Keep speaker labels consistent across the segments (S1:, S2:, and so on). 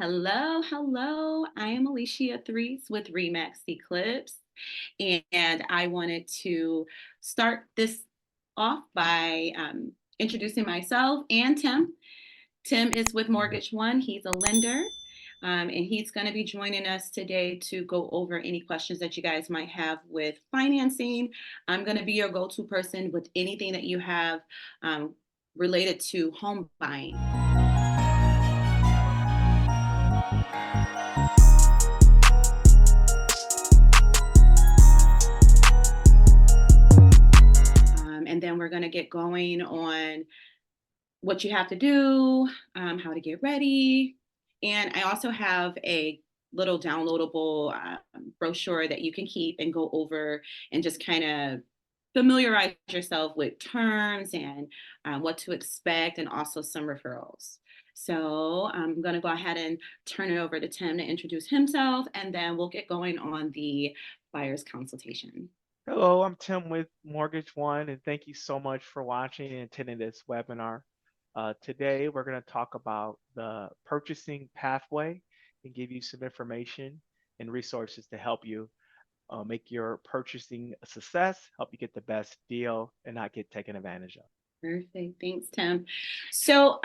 S1: Hello, hello. I am Alishia Threets with Remax Eclipse, and I wanted to start this off by introducing myself and Tim. Tim is with Mortgage One. He's a lender, and he's going to be joining us today to go over any questions that you guys might have with financing. I'm going to be your go-to person with anything that you have related to home buying. And then we're going to get going on what you have to do, how to get ready. And I also have a little downloadable brochure that you can keep and go over and just kind of familiarize yourself with terms and what to expect, and also some referrals. So I'm going to go ahead and turn it over to Tim to introduce himself, and then we'll get going on the buyer's consultation.
S2: Hello, I'm Tim with Mortgage One, and thank you so much for watching and attending this webinar. Today, we're going to talk about the purchasing pathway and give you some information and resources to help you make your purchasing a success, help you get the best deal, and not get taken advantage of.
S1: Perfect. Thanks, Tim. So,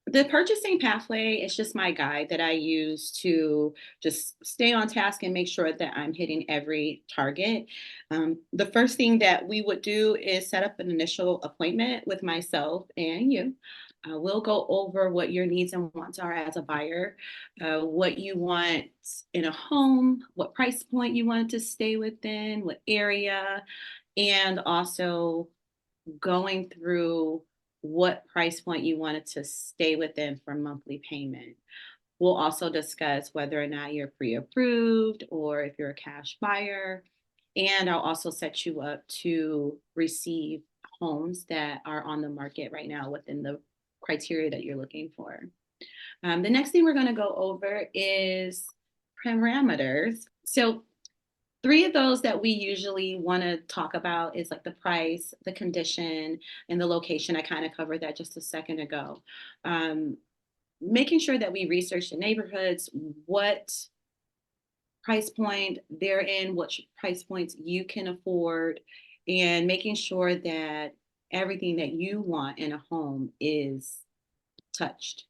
S1: the purchasing pathway is just my guide that I use to just stay on task and make sure that I'm hitting every target. The first thing that we would do is set up an initial appointment with myself and you. We'll go over what your needs and wants are as a buyer, what you want in a home, what price point you want it to stay within, what area, and also going through what price point you wanted to stay within for monthly payment. We'll also discuss whether or not you're pre-approved or if you're a cash buyer. And I'll also set you up to receive homes that are on the market right now within the criteria that you're looking for. The next thing we're going to go over is parameters. So three of those that we usually want to talk about is like the price, the condition, and the location. I kind of covered that just a second ago. Um, Making sure that we research the neighborhoods, what price point they're in, what price points you can afford, and making sure that everything that you want in a home is touched.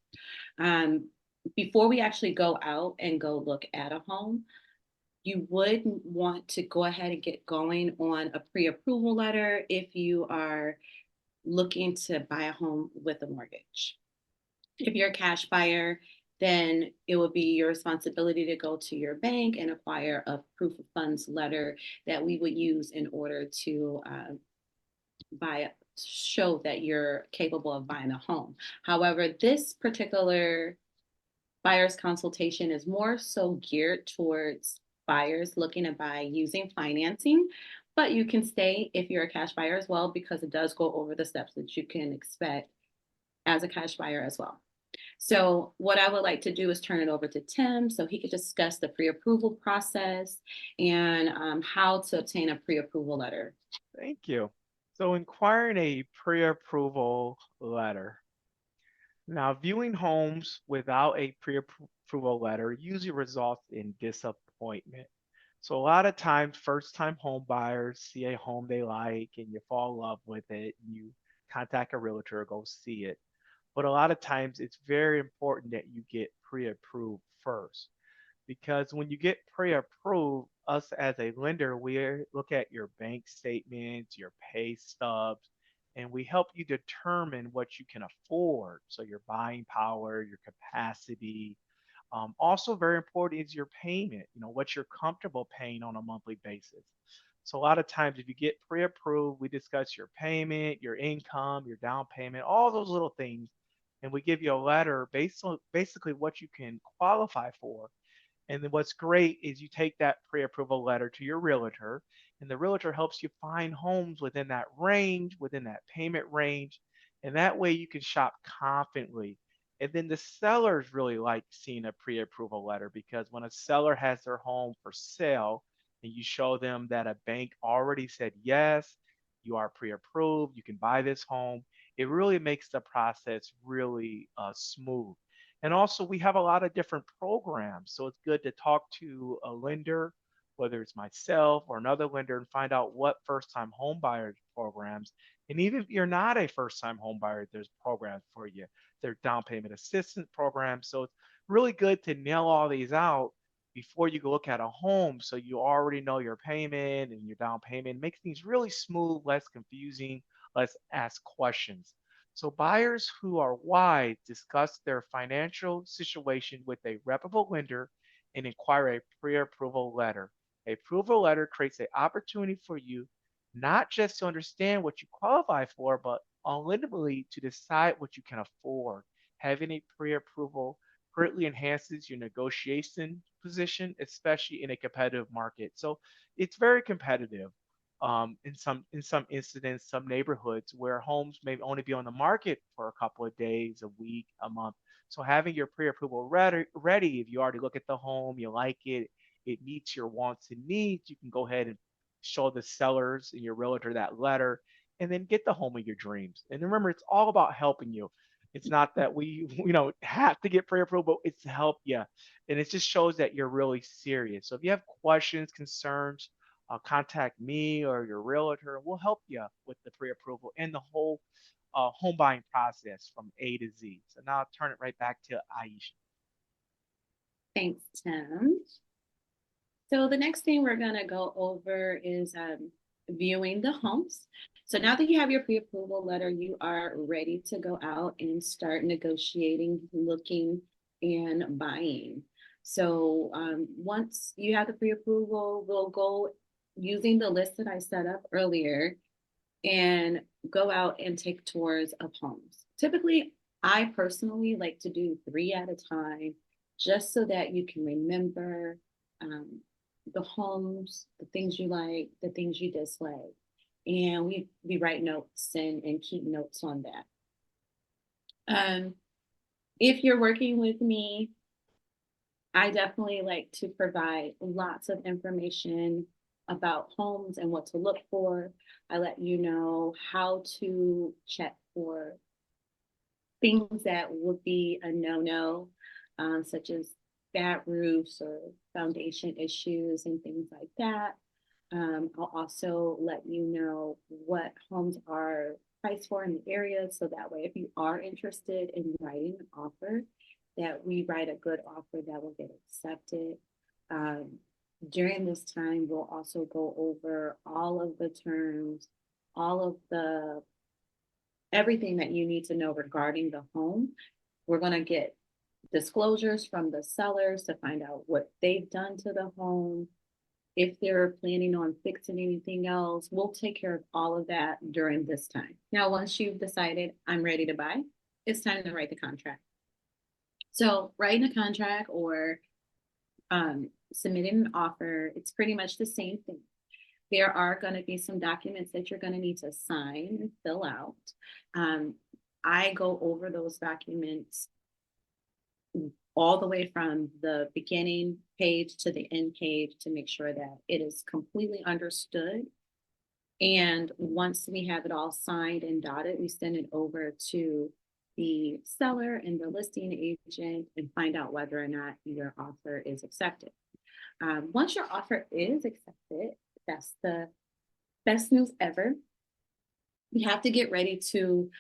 S1: Um, Before we actually go out and go look at a home, you would want to go ahead and get going on a pre-approval letter if you are looking to buy a home with a mortgage. If you're a cash buyer, then it would be your responsibility to go to your bank and acquire a proof of funds letter that we would use in order to buy, show that you're capable of buying a home. However, this particular buyer's consultation is more so geared towards buyers looking to buy using financing, but you can stay if you're a cash buyer as well, because it does go over the steps that you can expect as a cash buyer as well. So, what I would like to do is turn it over to Tim so he could discuss the pre approval process and how to obtain a pre approval letter.
S2: Thank you. So, inquiring a pre-approval letter. Now, viewing homes without a pre-approval letter usually results in disappointment. So a lot of times, first-time home buyers see a home they like and you fall in love with it, and you contact a realtor, go see it. But a lot of times, it's very important that you get pre-approved first, because when you get pre-approved, us as a lender, we look at your bank statements, your pay stubs, and we help you determine what you can afford. So your buying power, your capacity. Also, very important is your payment. You know what you're comfortable paying on a monthly basis. So a lot of times, if you get pre-approved, we discuss your payment, your income, your down payment, all those little things, and we give you a letter based on basically what you can qualify for. And then what's great is you take that pre-approval letter to your realtor, and the realtor helps you find homes within that range, within that payment range. And that way you can shop confidently. And then the sellers really like seeing a pre-approval letter, because when a seller has their home for sale and you show them that a bank already said, yes, you are pre-approved, you can buy this home, it really makes the process really smooth. And also, we have a lot of different programs. So it's good to talk to a lender, whether it's myself or another lender, and find out what first time home buyer programs. And even if you're not a first time home buyer, there's programs for you. There's down payment assistance programs. So it's really good to nail all these out before you go look at a home, so you already know your payment and your down payment. It makes things really smooth, less confusing, less ask questions. So buyers who are wise discuss their financial situation with a reputable lender and inquire a pre-approval letter. A approval letter creates an opportunity for you not just to understand what you qualify for, but ultimately to decide what you can afford. Having a pre-approval greatly enhances your negotiation position, especially in a competitive market. So it's very competitive. In some incidents, some neighborhoods where homes may only be on the market for a couple of days, a week, a month. So having your pre-approval ready, if you already look at the home, you like it, it meets your wants and needs, you can go ahead and show the sellers and your realtor that letter, and then get the home of your dreams. And remember, it's all about helping you. It's not that we, have to get pre-approval. It's to help you, and it just shows that you're really serious. So if you have questions, concerns, contact me or your realtor. We'll help you with the pre-approval and the whole home buying process from A to Z. So now I'll turn it right back to Aisha.
S1: Thanks, Tim. So the next thing we're gonna go over is viewing the homes. So now that you have your pre-approval letter, you are ready to go out and start negotiating, looking, and buying. So once you have the pre-approval, we'll go using the list that I set up earlier and go out and take tours of homes. Typically, I personally like to do 3 at a time, just so that you can remember um, the homes, the things you like, the things you dislike. And we write notes and keep notes on that. If you're working with me, I definitely like to provide lots of information about homes and what to look for. I let you know how to check for things that would be a no-no, such as bad roofs or foundation issues and things like that. I'll also let you know what homes are priced for in the area, so that way, if you are interested in writing an offer, that we write a good offer that will get accepted. Um, During this time, we'll also go over all of the terms, all of the everything that you need to know regarding the home. We're going to get disclosures from the sellers to find out what they've done to the home. If they're planning on fixing anything else, we'll take care of all of that during this time. Now, once you've decided I'm ready to buy, it's time to write the contract. So writing a contract or submitting an offer, it's pretty much the same thing. There are going to be some documents that you're going to need to sign and fill out. I go over those documents all the way from the beginning page to the end page to make sure that it is completely understood. And once we have it all signed and dotted, we send it over to the seller and the listing agent and find out whether or not your offer is accepted. Once your offer is accepted, that's the best news ever. You have to get ready to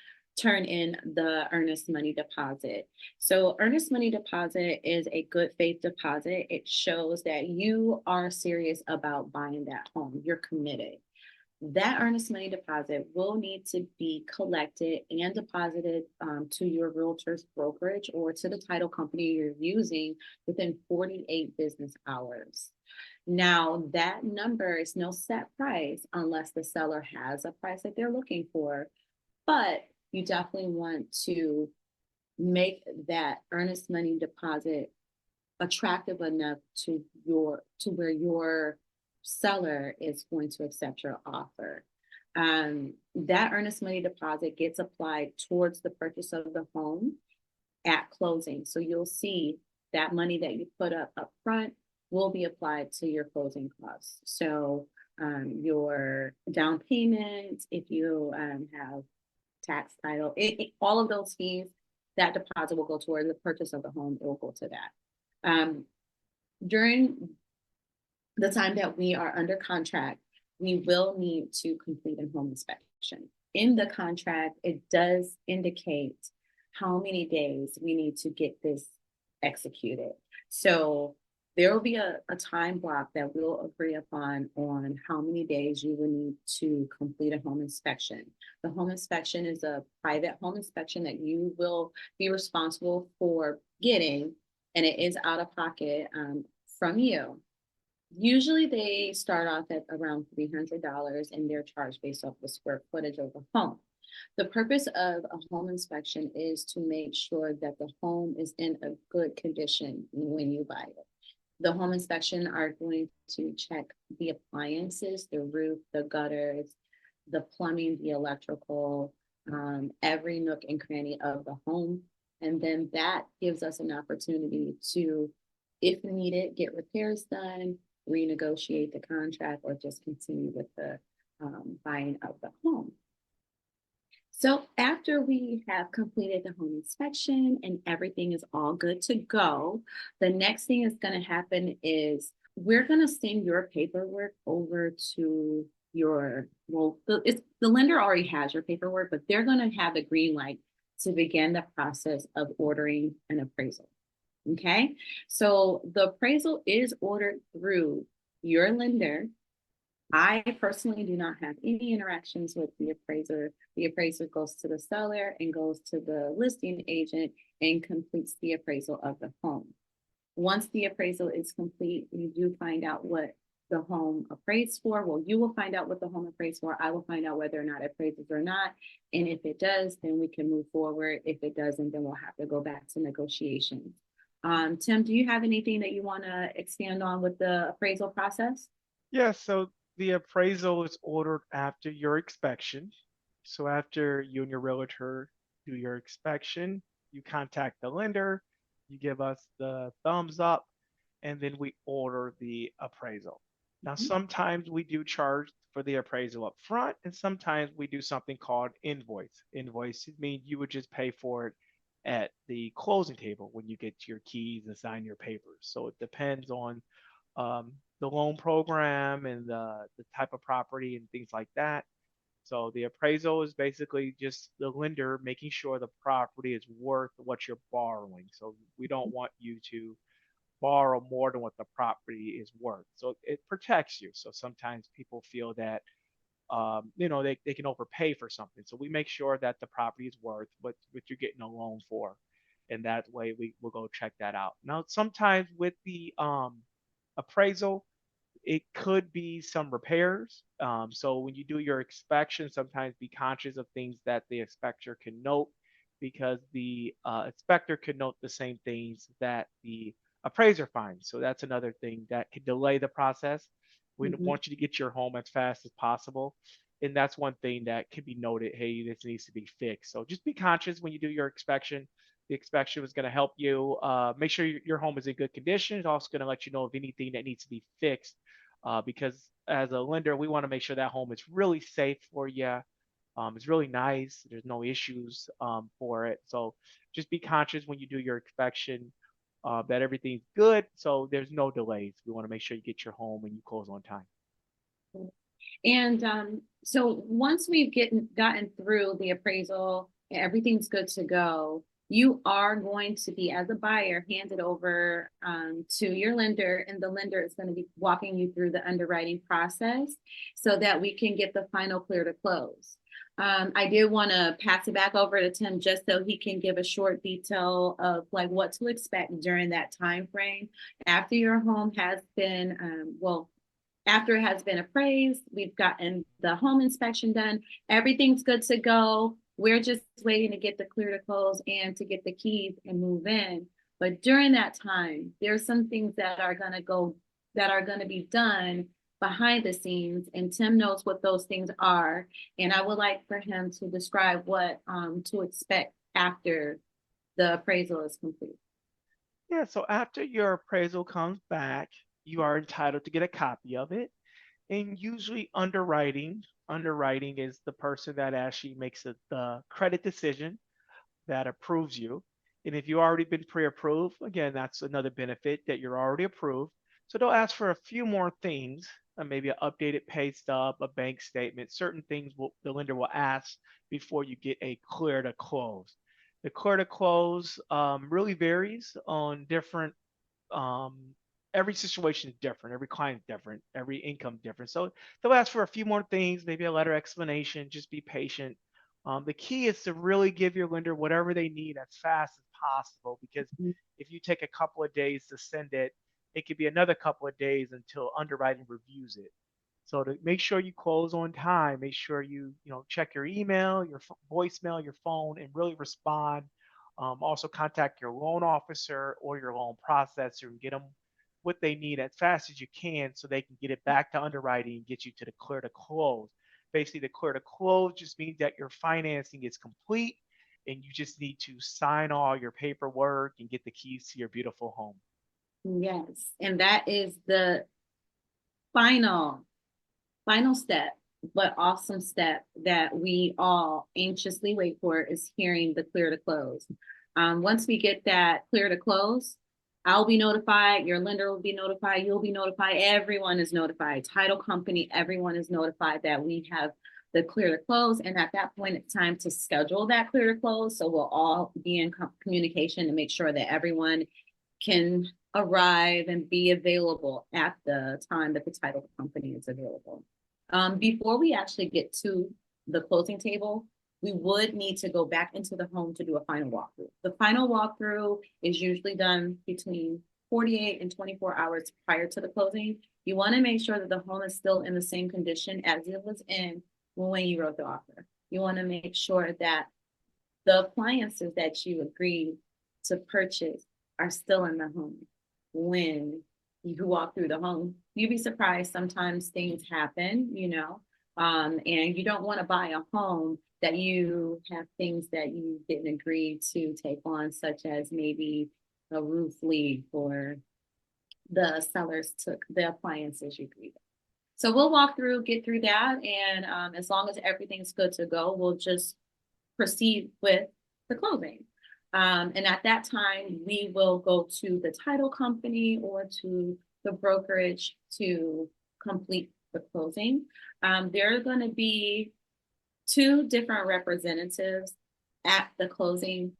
S1: turn in the earnest money deposit. So earnest money deposit is a good faith deposit. It shows that you are serious about buying that home. You're committed. That earnest money deposit will need to be collected and deposited to your realtor's brokerage or to the title company you're using within 48 business hours. Now, that number is no set price unless the seller has a price that they're looking for, but you definitely want to make that earnest money deposit attractive enough to where your seller is going to accept your offer. That earnest money deposit gets applied towards the purchase of the home at closing. So you'll see that money that you put up front will be applied to your closing costs. So your down payment, if you have tax title, all of those fees that deposit will go toward the purchase of the home. It will go to that. During the time that we are under contract, we will need to complete a home inspection. In the contract, it does indicate how many days we need to get this executed. So there will be a time block that we'll agree upon on how many days you will need to complete a home inspection. The home inspection is a private home inspection that you will be responsible for getting, and it is out of pocket from you. Usually they start off at around $300 and they're charged based off the square footage of the home. The purpose of a home inspection is to make sure that the home is in a good condition when you buy it. The home inspection are going to check the appliances, the roof, the gutters, the plumbing, the electrical, every nook and cranny of the home. And then that gives us an opportunity to, if needed, get repairs done, renegotiate the contract, or just continue with the buying of the home. So after we have completed the home inspection and everything is all good to go, the next thing that's going to happen is we're going to send your paperwork over to your, well, the lender already has your paperwork, but they're going to have the green light to begin the process of ordering an appraisal. Okay, so the appraisal is ordered through your lender. I personally do not have any interactions with the appraiser. The appraiser goes to the seller and goes to the listing agent and completes the appraisal of the home. Once the appraisal is complete, you do find out what the home appraised for. Well, you will find out what the home appraised for. I will find out whether or not it appraises or not. And if it does, then we can move forward. If it doesn't, then we'll have to go back to negotiations. Tim, do you have anything that you want to expand on with the appraisal process?
S2: Yeah, so the appraisal is ordered after your inspection. So after you and your realtor do your inspection, you contact the lender, you give us the thumbs up, and then we order the appraisal. Now, sometimes we do charge for the appraisal up front, and sometimes we do something called invoice. Invoice means you would just pay for it at the closing table when you get your keys and sign your papers. So it depends on the loan program and the type of property and things like that. So the appraisal is basically just the lender making sure the property is worth what you're borrowing. So we don't want you to borrow more than what the property is worth. So it protects you. So sometimes people feel that they can overpay for something. So we make sure that the property is worth what you're getting a loan for. And that way we will go check that out. Now, sometimes with the appraisal, it could be some repairs. So when you do your inspection, sometimes be conscious of things that the inspector can note because the inspector could note the same things that the appraiser finds. So that's another thing that could delay the process. We want you to get your home as fast as possible. And that's one thing that could be noted. Hey, this needs to be fixed. So just be conscious when you do your inspection. The inspection is going to help you make sure your home is in good condition. It's also going to let you know of anything that needs to be fixed because as a lender, we want to make sure that home is really safe for you. It's really nice. There's no issues for it. So just be conscious when you do your inspection that everything's good. So there's no delays. We want to make sure you get your home and you close on time.
S1: And so once we've gotten through the appraisal, everything's good to go, you are going to be, as a buyer, handed over to your lender, and the lender is going to be walking you through the underwriting process so that we can get the final clear to close. I did want to pass it back over to Tim just so he can give a short detail of like what to expect during that time frame after your home has been, after it has been appraised, we've gotten the home inspection done, everything's good to go. We're just waiting to get the clear to close and to get the keys and move in. But during that time, there's some things that are going to be done behind the scenes, and Tim knows what those things are. And I would like for him to describe what to expect after the appraisal is complete.
S2: Yeah, so after your appraisal comes back, you are entitled to get a copy of it. And usually underwriting is the person that actually makes the credit decision that approves you. And if you already been pre-approved, again, that's another benefit that you're already approved. So they'll ask for a few more things, maybe an updated pay stub, a bank statement, certain things the lender will ask before you get a clear to close. The clear to close really varies on different um, every situation is different, every client is different, every income different. So they'll ask for a few more things, maybe a letter explanation. Just be patient. The key is to really give your lender whatever they need as fast as possible, because if you take a couple of days to send it, it could be another couple of days until underwriting reviews it. So to make sure you close on time, make sure you check your email, your voicemail, your phone, and really respond. Also contact your loan officer or your loan processor and get them what they need as fast as you can so they can get it back to underwriting and get you to the clear to close. Basically, the clear to close just means that your financing is complete and you just need to sign all your paperwork and get the keys to your beautiful home.
S1: Yes, and that is the final step, but awesome step that we all anxiously wait for is hearing the clear to close. Once we get that clear to close, I'll be notified, your lender will be notified, you'll be notified, everyone is notified, title company, everyone is notified that we have the clear to close. And at that point, it's time to schedule that clear to close. So we'll all be in communication to make sure that everyone can arrive and be available at the time that the title company is available. Before we actually get to the closing table, we would need to go back into the home to do a final walkthrough. The final walkthrough is usually done between 48 and 24 hours prior to the closing. You want to make sure that the home is still in the same condition as it was in when you wrote the offer. You want to make sure that the appliances that you agreed to purchase are still in the home when you walk through the home. You'd be surprised, sometimes things happen, and you don't want to buy a home that you have things that you didn't agree to take on, such as maybe a roof leak or the sellers took the appliances you agreed with. So we'll walk through, get through that, and as long as everything's good to go, we'll just proceed with the closing. And at that time, we will go to the title company or to the brokerage to complete the closing. There are going to be two different representatives at the closing.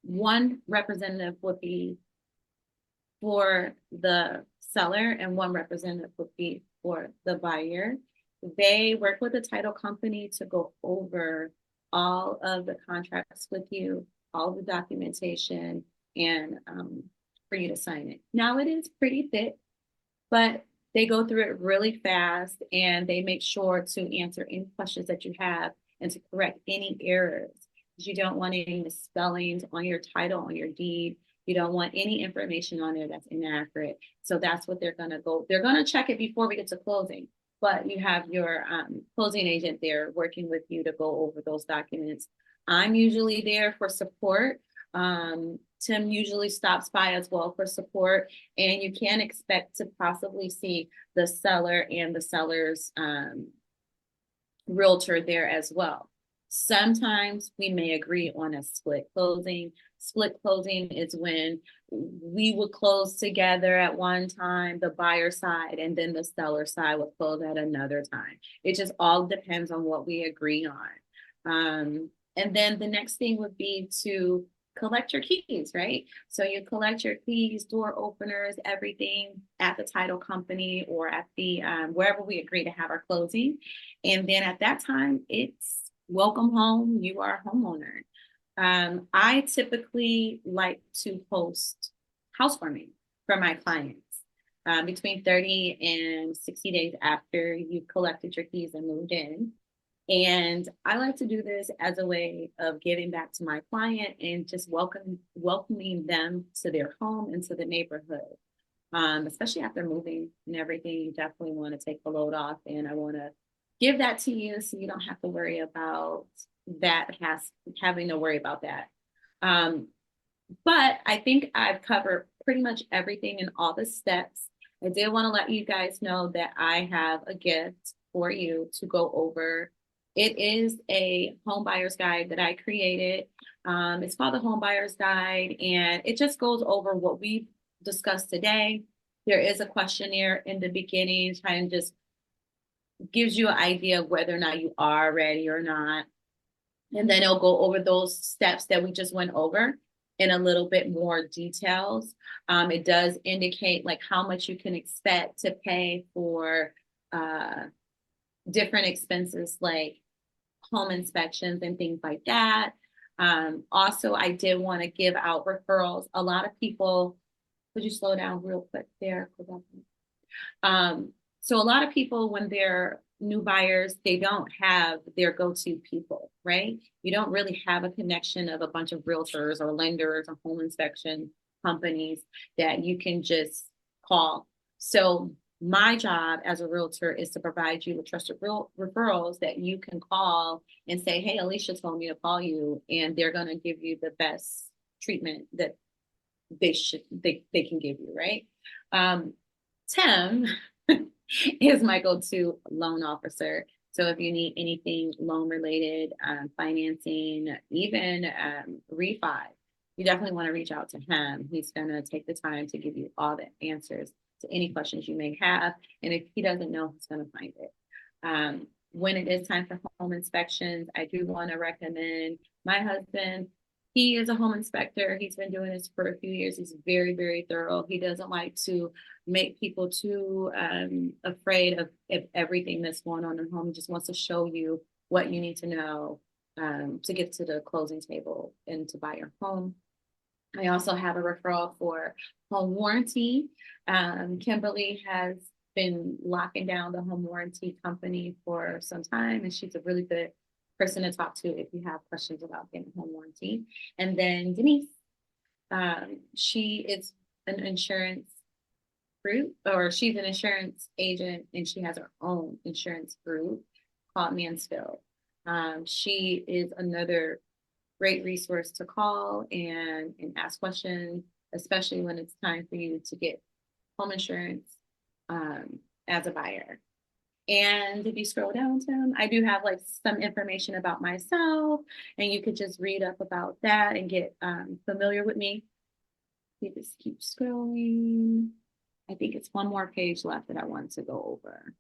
S1: One representative would be for the seller and one representative would be for the buyer. They work with the title company to go over all of the contracts with you, all the documentation, and for you to sign it. Now it is pretty thick, but they go through it really fast and they make sure to answer any questions that you have and to correct any errors. You don't want any misspellings on your title, on your deed. You don't want any information on there that's inaccurate. So that's what they're gonna go. They're gonna check it before we get to closing, but you have your closing agent there working with you to go over those documents. I'm usually there for support. Tim usually stops by as well for support, and you can expect to possibly see the seller and the seller's realtor there as well. Sometimes we may agree on a split closing. Split closing is when we would close together at one time, the buyer side, and then the seller side would close at another time. It just all depends on what we agree on. And then the next thing would be to collect your keys, right? So you collect your keys, door openers, everything at the title company or at the wherever we agree to have our closing. And then at that time, it's welcome home. You are a homeowner. I typically like to host housewarming for my clients between 30 and 60 days after you've collected your keys and moved in. And I like to do this as a way of giving back to my client and just welcoming them to their home and to the neighborhood. Especially after moving and everything, you definitely want to take the load off. And I want to give that to you so you don't have to worry about having to worry about that. But I think I've covered pretty much everything in all the steps. I did want to let you guys know that I have a gift for you to go over It is a home buyer's guide that I created. It's called the Home Buyer's Guide, and it just goes over what we've discussed today. There is a questionnaire in the beginning, trying to just gives you an idea of whether or not you are ready or not. And then it'll go over those steps that we just went over in a little bit more details. It does indicate like how much you can expect to pay for different expenses like home inspections and things like that. Also, I did want to give out referrals. A lot of people, could you slow down real quick there? So a lot of people, when they're new buyers, they don't have their go-to people, right? You don't really have a connection of a bunch of realtors or lenders or home inspection companies that you can just call. So my job as a realtor is to provide you with trusted referrals that you can call and say, hey, Alishia told me to call you, and they're going to give you the best treatment that they can give you, right? Tim is my go-to loan officer. So if you need anything loan related, financing, even refi, you definitely want to reach out to him. He's going to take the time to give you all the answers to any questions you may have. And if he doesn't know, he's going to find it. When it is time for home inspections, I do want to recommend my husband. He is a home inspector. He's been doing this for a few years. He's very, very thorough. He doesn't like to make people too afraid of everything that's going on in home. He just wants to show you what you need to know to get to the closing table and to buy your home. I also have a referral for home warranty. Kimberly has been locking down the home warranty company for some time, and she's a really good person to talk to if you have questions about getting home warranty. And then Denise, she is an insurance group, or she's an insurance agent, and she has her own insurance group called Mansfield. She is another great resource to call and ask questions, especially when it's time for you to get home insurance as a buyer. And if you scroll down, Tim, I do have like some information about myself, and you could just read up about that and get familiar with me. You just keep scrolling. I think it's one more page left that I want to go over.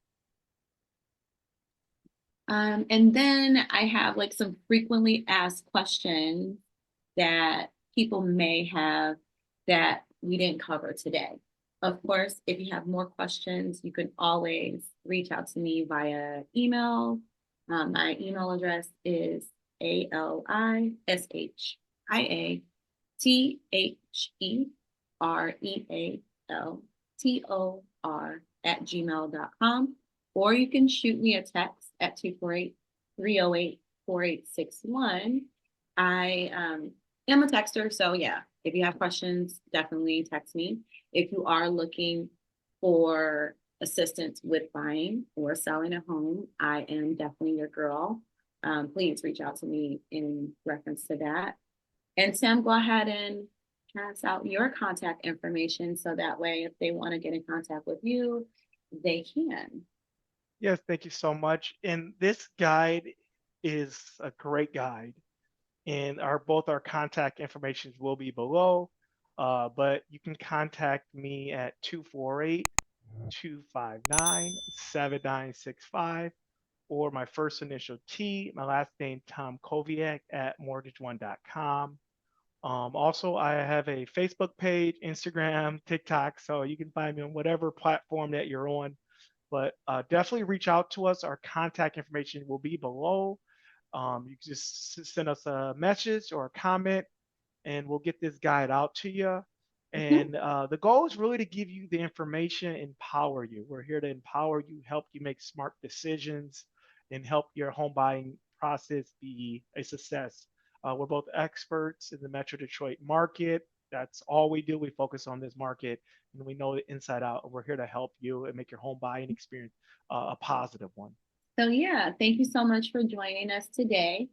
S1: And then I have like some frequently asked questions that people may have that we didn't cover today. Of course, if you have more questions, you can always reach out to me via email. My email address is alishia@gmail.com, or you can shoot me a text at 248-308-4861. I am a texter, so yeah, if you have questions, definitely text me. If you are looking for assistance with buying or selling a home, I am definitely your girl. Please reach out to me in reference to that. And Sam, go ahead and pass out your contact information so that way if they want to get in contact with you, they can.
S2: Yes, thank you so much. And this guide is a great guide. And both our contact information will be below, but you can contact me at 248-259-7965, or my first initial T, my last name, Tom Koviak at mortgageone.com. Also, I have a Facebook page, Instagram, TikTok, so you can find me on whatever platform that you're on. But definitely reach out to us. Our contact information will be below. You can just send us a message or a comment, and we'll get this guide out to you. And the goal is really to give you the information, empower you. We're here to empower you, help you make smart decisions, and help your home buying process be a success. We're both experts in the Metro Detroit market. That's all we do. We focus on this market, and we know it inside out. We're here to help you and make your home buying experience a positive one.
S1: So yeah, thank you so much for joining us today.